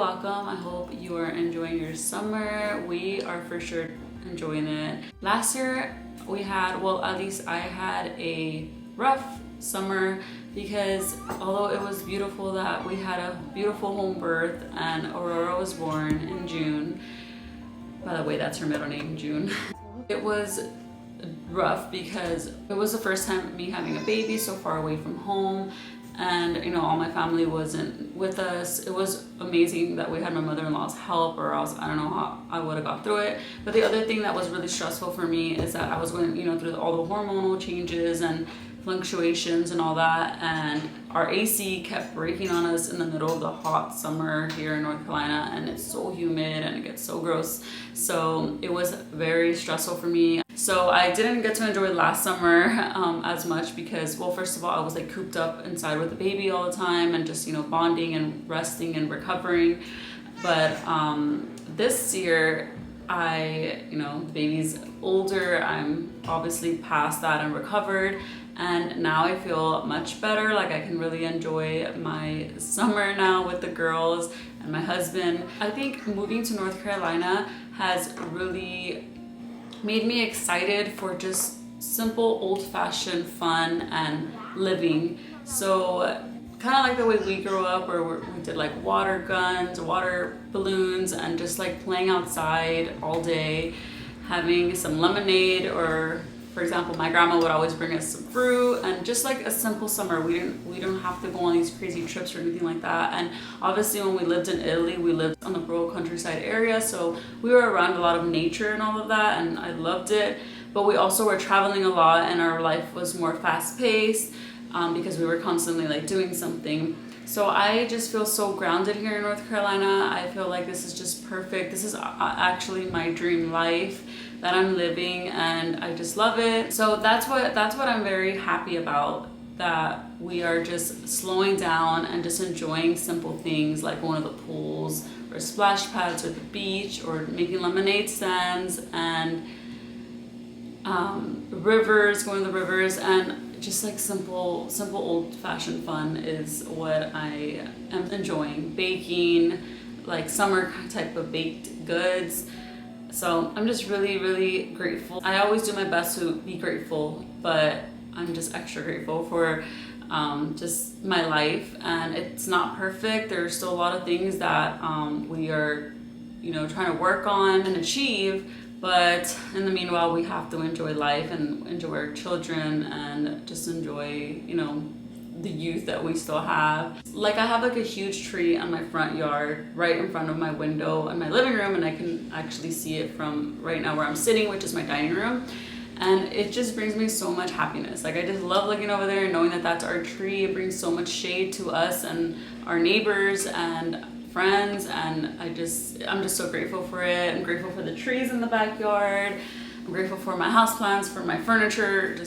welcome. I hope you are enjoying your summer. We are for sure enjoying it. Last year we had, well, at least I had a rough summer because although it was beautiful that we had a beautiful home birth and Aurora was born in June. By the way, that's her middle name, June. It was rough because it was the first time me having a baby so far away from home, and you know, all my family wasn't with us. It was amazing that we had my mother-in-law's help, or else I don't know how I would have got through it. But the other thing that was really stressful for me is that I was going, you know, through all the hormonal changes and fluctuations and all that, and our AC kept breaking on us in the middle of the hot summer here in North Carolina, and it's so humid and it gets so gross. So it was very stressful for me. So I didn't get to enjoy last summer as much because, well, first of all, I was like cooped up inside with the baby all the time and just, you know, bonding and resting and recovering. But this year, you know, the baby's older. I'm obviously past that and recovered. And now I feel much better. Like I can really enjoy my summer now with the girls and my husband. I think moving to North Carolina has really made me excited for just simple, old-fashioned fun and living. So kind of like the way we grew up, where we did like water guns, water balloons, and just like playing outside all day, having some lemonade, or for example, my grandma would always bring us some fruit, and just like a simple summer. We don't have to go on these crazy trips or anything like that. And obviously when we lived in Italy, we lived on the rural countryside area, so we were around a lot of nature and all of that, and I loved it. But we also were traveling a lot, and our life was more fast-paced because we were constantly like doing something. So I just feel so grounded here in North Carolina. I feel like this is just perfect. This is actually my dream life that I'm living, and I just love it. So that's what I'm very happy about, that we are just slowing down and just enjoying simple things like going to the pools or splash pads or the beach, or making lemonade stands and rivers, going to the rivers, and just like simple old-fashioned fun is what I am enjoying. Baking, like summer type of baked goods. So I'm just really grateful. I always do my best to be grateful, but I'm just extra grateful for just my life. And it's not perfect. There's still a lot of things that we are, you know, trying to work on and achieve. But in the meanwhile, we have to enjoy life and enjoy our children and just enjoy, you know, the youth that we still have. Like I have like a huge tree on my front yard right in front of my window in my living room, and I can actually see it from right now where I'm sitting, which is my dining room. And it just brings me so much happiness. Like I just love looking over there and knowing that that's our tree. It brings so much shade to us and our neighbors and friends, and I'm just so grateful for it. I'm grateful for the trees in the backyard. I'm grateful for my houseplants, for my furniture.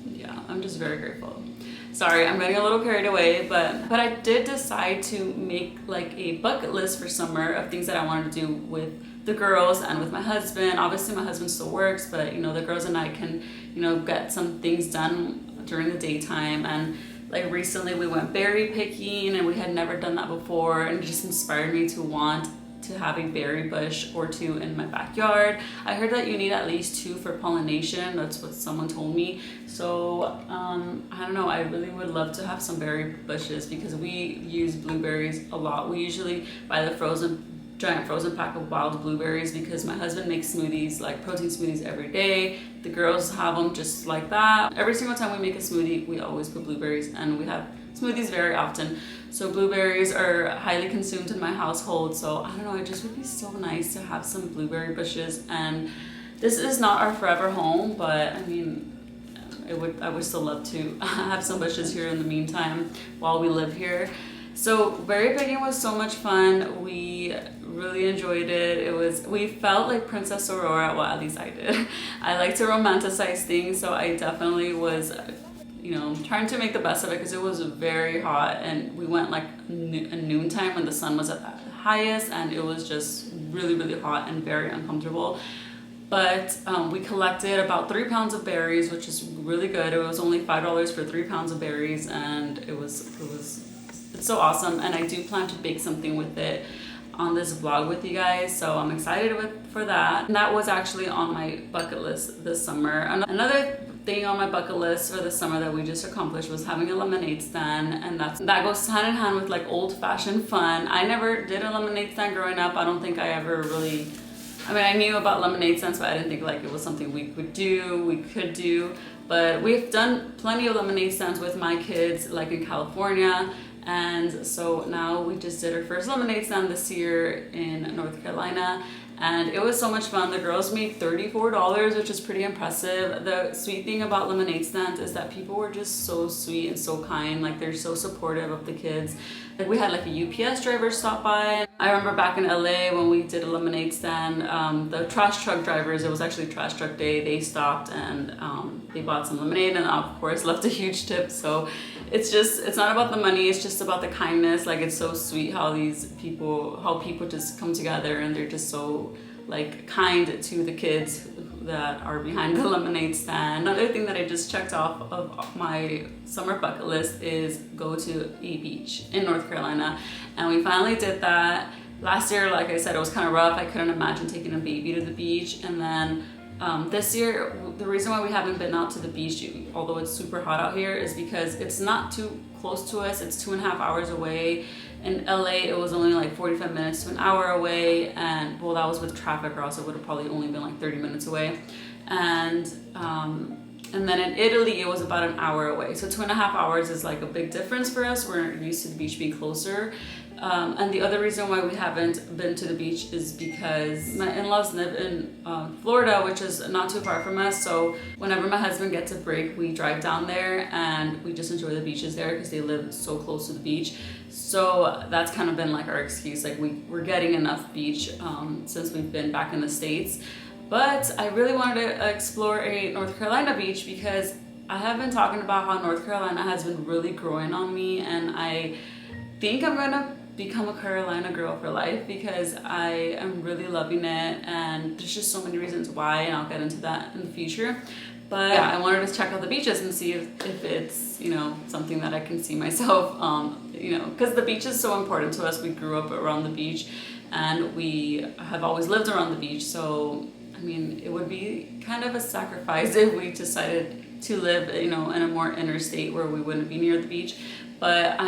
Yeah, I'm just very grateful. Sorry, I'm getting a little carried away, but I did decide to make like a bucket list for summer of things that I wanted to do with the girls and with my husband. Obviously my husband still works, but you know, the girls and I can, you know, get some things done during the daytime. And like recently we went berry picking, and we had never done that before, and it just inspired me to want to have a berry bush or two in my backyard. I heard that you need at least 2 for pollination. That's what someone told me. So I don't know, I really would love to have some berry bushes because we use blueberries a lot. We usually buy the giant frozen pack of wild blueberries because my husband makes smoothies, like protein smoothies, every day. The girls have them just like that. Every single time we make a smoothie, we always put blueberries, and we have smoothies very often. So blueberries are highly consumed in my household. So I don't know, it just would be so nice to have some blueberry bushes. And this is not our forever home, but I mean, I would still love to have some bushes here in the meantime while we live here. So berry picking was so much fun. We really enjoyed it. We felt like Princess Aurora. Well, at least I did. I like to romanticize things, so I definitely was, you know, trying to make the best of it because it was very hot, and we went like a noontime when the sun was at the highest, and it was just really hot and very uncomfortable. But we collected about 3 pounds of berries, which is really good. It was only $5 for 3 pounds of berries, and it's so awesome. And I do plan to bake something with it. on this vlog with you guys, so I'm excited for that. And that was actually on my bucket list this summer. Another thing on my bucket list for the summer that we just accomplished was having a lemonade stand, and that goes hand in hand with like old-fashioned fun. I never did a lemonade stand growing up. I don't think I ever really, I mean, I knew about lemonade stands, but I didn't think like it was something we could do. But we've done plenty of lemonade stands with my kids, like in California. And so now we just did our first lemonade stand this year in North Carolina. And it was so much fun. The girls made $34, which is pretty impressive. The sweet thing about lemonade stands is that people were just so sweet and so kind. Like, they're so supportive of the kids. Like, we had like a UPS driver stop by. I remember back in LA when we did a lemonade stand, the trash truck drivers, it was actually trash truck day, they stopped and they bought some lemonade and of course left a huge tip. So it's not about the money, it's just about the kindness. Like, it's so sweet how people just come together and they're just so like kind to the kids that are behind the lemonade stand. Another thing that I just checked off of my summer bucket list is go to a beach in North Carolina, and we finally did that. Last year, like I said, it was kind of rough. I couldn't imagine taking a baby to the beach, and then this year, the reason why we haven't been out to the beach, although it's super hot out here, is because it's not too close to us. It's 2.5 hours away. In LA, it was only like 45 minutes to an hour away, and well, that was with traffic, or else it would have probably only been like 30 minutes away. And then in Italy, it was about an hour away. So 2.5 hours is like a big difference for us. We're used to the beach being closer. And the other reason why we haven't been to the beach is because my in-laws live in Florida, which is not too far from us. So whenever my husband gets a break, we drive down there and we just enjoy the beaches there because they live so close to the beach. So that's kind of been like our excuse. Like, we're getting enough beach since we've been back in the States. But I really wanted to explore a North Carolina beach because I have been talking about how North Carolina has been really growing on me, and I think I'm gonna become a Carolina girl for life because I am really loving it, and there's just so many reasons why, and I'll get into that in the future. But yeah, I wanted to check out the beaches and see if it's, you know, something that I can see myself, you know, because the beach is so important to us. We grew up around the beach and we have always lived around the beach. So, I mean, it would be kind of a sacrifice if we decided to live, you know, in a more inner state where we wouldn't be near the beach. But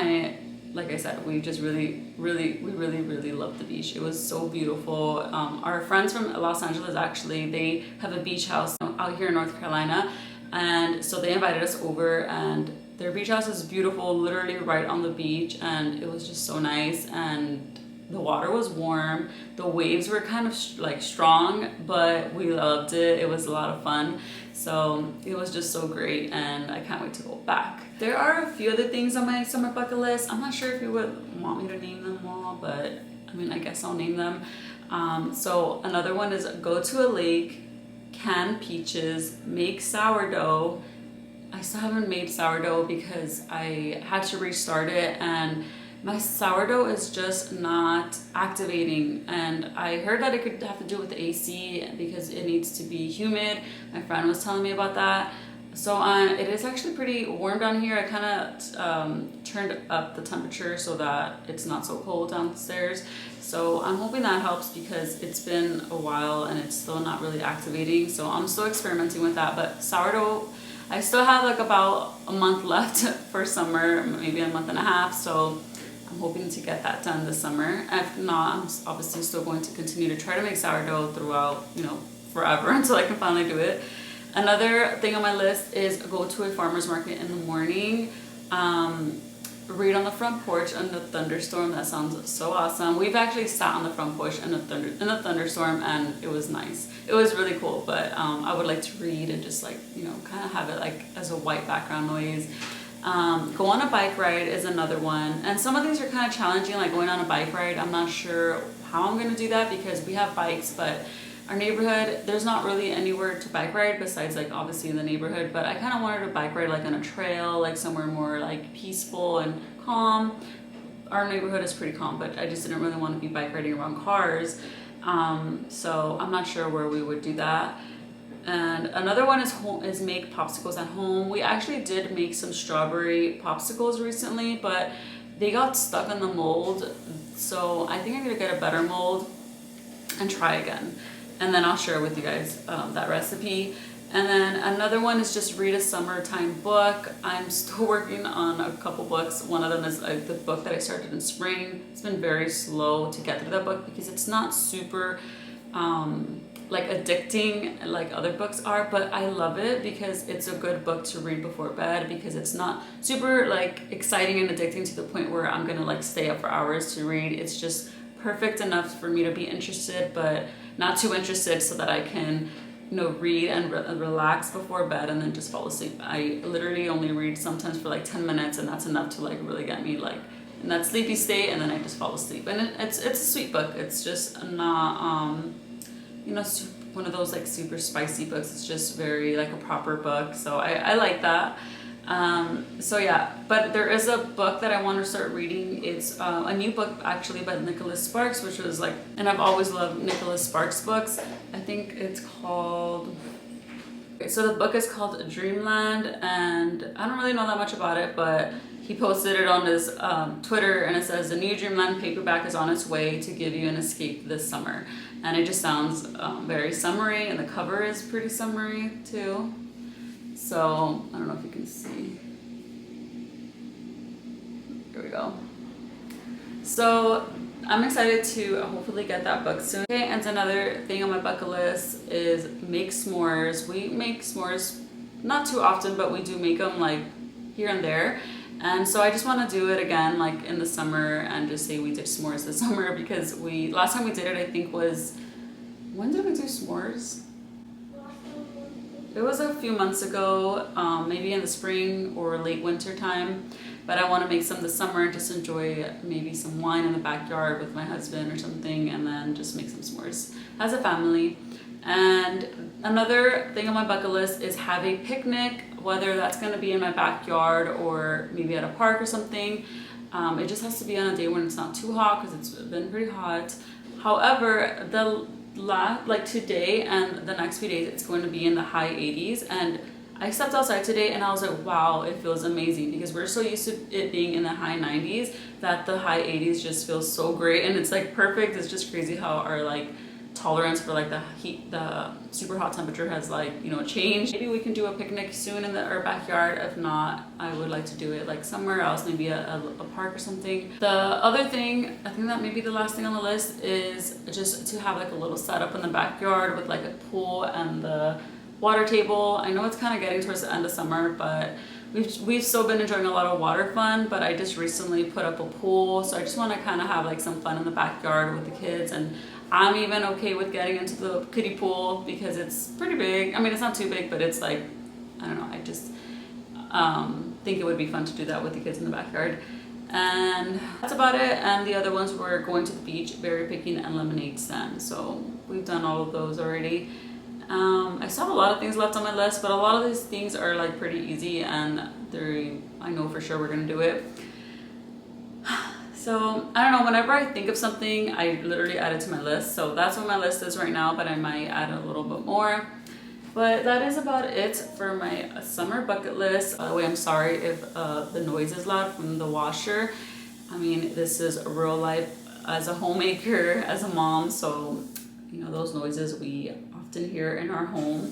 like I said, we just really loved the beach. It was so beautiful. Our friends from Los Angeles, actually, they have a beach house out here in North Carolina, and so they invited us over, and their beach house is beautiful, literally right on the beach, and it was just so nice, and the water was warm. The waves were kind of like strong, but we loved it. It was a lot of fun. So it was just so great, and I can't wait to go back. There are a few other things on my summer bucket list. I'm not sure if you would want me to name them all, but I mean, I guess I'll name them. So another one is go to a lake, can peaches, make sourdough. I still haven't made sourdough because I had to restart it, and my sourdough is just not activating, and I heard that it could have to do with the AC because it needs to be humid. My friend was telling me about that. So it is actually pretty warm down here. I kind of turned up the temperature so that it's not so cold downstairs. So I'm hoping that helps because it's been a while and it's still not really activating. So I'm still experimenting with that. But sourdough, I still have like about a month left for summer, maybe a month and a half. So I'm hoping to get that done this summer. If not, I'm obviously still going to continue to try to make sourdough throughout, you know, forever until I can finally do it. Another thing on my list is go to a farmer's market in the morning, read on the front porch in the thunderstorm. That sounds so awesome. We've actually sat on the front porch in the thunderstorm, and it was nice. It was really cool, but I would like to read and just like, you know, kind of have it like as a white background noise. Go on a bike ride is another one, and some of these are kind of challenging, like going on a bike ride. I'm not sure how I'm going to do that because we have bikes, but our neighborhood, there's not really anywhere to bike ride besides like obviously in the neighborhood, but I kind of wanted to bike ride like on a trail, like somewhere more like peaceful and calm. Our neighborhood is pretty calm, but I just didn't really want to be bike riding around cars. So I'm not sure where we would do that. And another one is make popsicles at home. We actually did make some strawberry popsicles recently, but they got stuck in the mold. So I think I need to get a better mold and try again. And then I'll share with you guys that recipe. And then another one is just read a summertime book. I'm still working on a couple books. One of them is the book that I started in spring. It's been very slow to get through that book because it's not super like addicting like other books are, but I love it because it's a good book to read before bed, because it's not super like exciting and addicting to the point where I'm gonna like stay up for hours to read. It's just perfect enough for me to be interested, but not too interested, so that I can, you know, read and relax before bed and then just fall asleep. I literally only read sometimes for like 10 minutes, and that's enough to like really get me like in that sleepy state, and then I just fall asleep. And it's a sweet book. It's just not you know, one of those like super spicy books. It's just very like a proper book, so I like that. So yeah, but there is a book that I want to start reading. It's a new book actually by Nicholas Sparks, which was like, and I've always loved Nicholas Sparks books. I think it's called, so the book is called Dreamland, and I don't really know that much about it, but he posted it on his Twitter, and it says the new Dreamland paperback is on its way to give you an escape this summer. And it just sounds very summery, and the cover is pretty summery too. So I don't know if you can see. Here we go. So I'm excited to hopefully get that book soon. Okay, and another thing on my bucket list is make s'mores. We make s'mores not too often, but we do make them like here and there. And so I just want to do it again like in the summer, and just say we did s'mores this summer, because last time we did it I think was, when did we do s'mores? It was a few months ago, maybe in the spring or late winter time. But I want to make some this summer and just enjoy maybe some wine in the backyard with my husband or something, and then just make some s'mores as a family. And another thing on my bucket list is have a picnic, whether that's going to be in my backyard or maybe at a park or something. It just has to be on a day when it's not too hot, because it's been pretty hot. However, like today and the next few days, it's going to be in the high 80s, and I stepped outside today and I was like, wow, it feels amazing, because we're so used to it being in the high 90s that the high 80s just feels so great, and it's like perfect. It's just crazy how our like tolerance for like the super hot temperature has like, you know, changed. Maybe we can do a picnic soon in our backyard. If not, I would like to do it like somewhere else, maybe a park or something. The other thing, I think that maybe the last thing on the list, is just to have like a little setup in the backyard with like a pool and the water table. I know it's kind of getting towards the end of summer, but we've still been enjoying a lot of water fun, but I just recently put up a pool, so I just want to kind of have like some fun in the backyard with the kids. And I'm even okay with getting into the kiddie pool because it's pretty big. I mean, it's not too big, but it's like, I don't know, I just think it would be fun to do that with the kids in the backyard. And that's about it. And the other ones were going to the beach, berry picking, and lemonade stand. So we've done all of those already. I still have a lot of things left on my list, but a lot of these things are like pretty easy, and I know for sure we're gonna do it. So I don't know, whenever I think of something, I literally add it to my list. So that's what my list is right now, but I might add a little bit more. But that is about it for my summer bucket list. By the way, I'm sorry if the noise is loud from the washer. I mean, this is real life as a homemaker, as a mom, so you know, those noises we often hear in our home.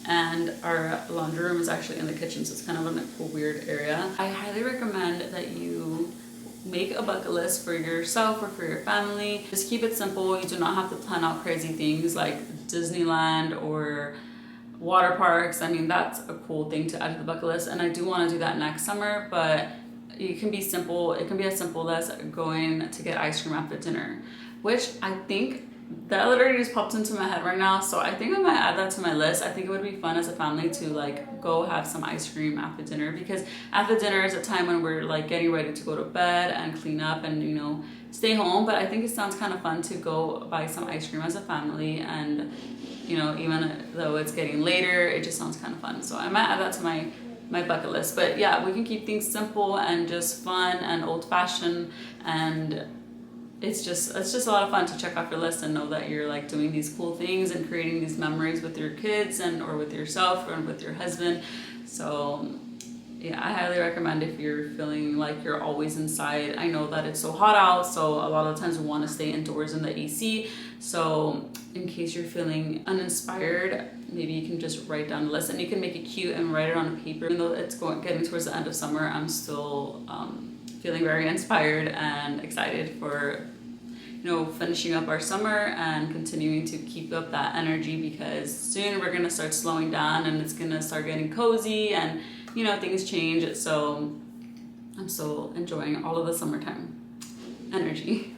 And our laundry room is actually in the kitchen, so it's kind of a weird area. I highly recommend that you make a bucket list for yourself or for your family. Just keep it simple. You do not have to plan out crazy things like Disneyland or water parks. I mean, that's a cool thing to add to the bucket list, and I do want to do that next summer, but it can be simple. It can be as simple as going to get ice cream after dinner, which I think that literally just popped into my head right now. So I think I might add that to my list. I think it would be fun as a family to like go have some ice cream after dinner, because after dinner is a time when we're like getting ready to go to bed and clean up and, you know, stay home. But I think it sounds kind of fun to go buy some ice cream as a family, and you know, even though it's getting later, it just sounds kind of fun. So I might add that to my bucket list. But yeah, we can keep things simple and just fun and old-fashioned, and it's just a lot of fun to check off your list and know that you're like doing these cool things and creating these memories with your kids and or with yourself or with your husband. So Yeah, I highly recommend if you're feeling like you're always inside. I know that it's so hot out, so a lot of times we want to stay indoors in the AC. So in case you're feeling uninspired, maybe you can just write down a list, and you can make it cute and write it on a paper. Even though it's getting towards the end of summer, I'm still feeling very inspired and excited for finishing up our summer and continuing to keep up that energy, because soon we're gonna start slowing down and it's gonna start getting cozy and things change. So I'm still enjoying all of the summertime energy.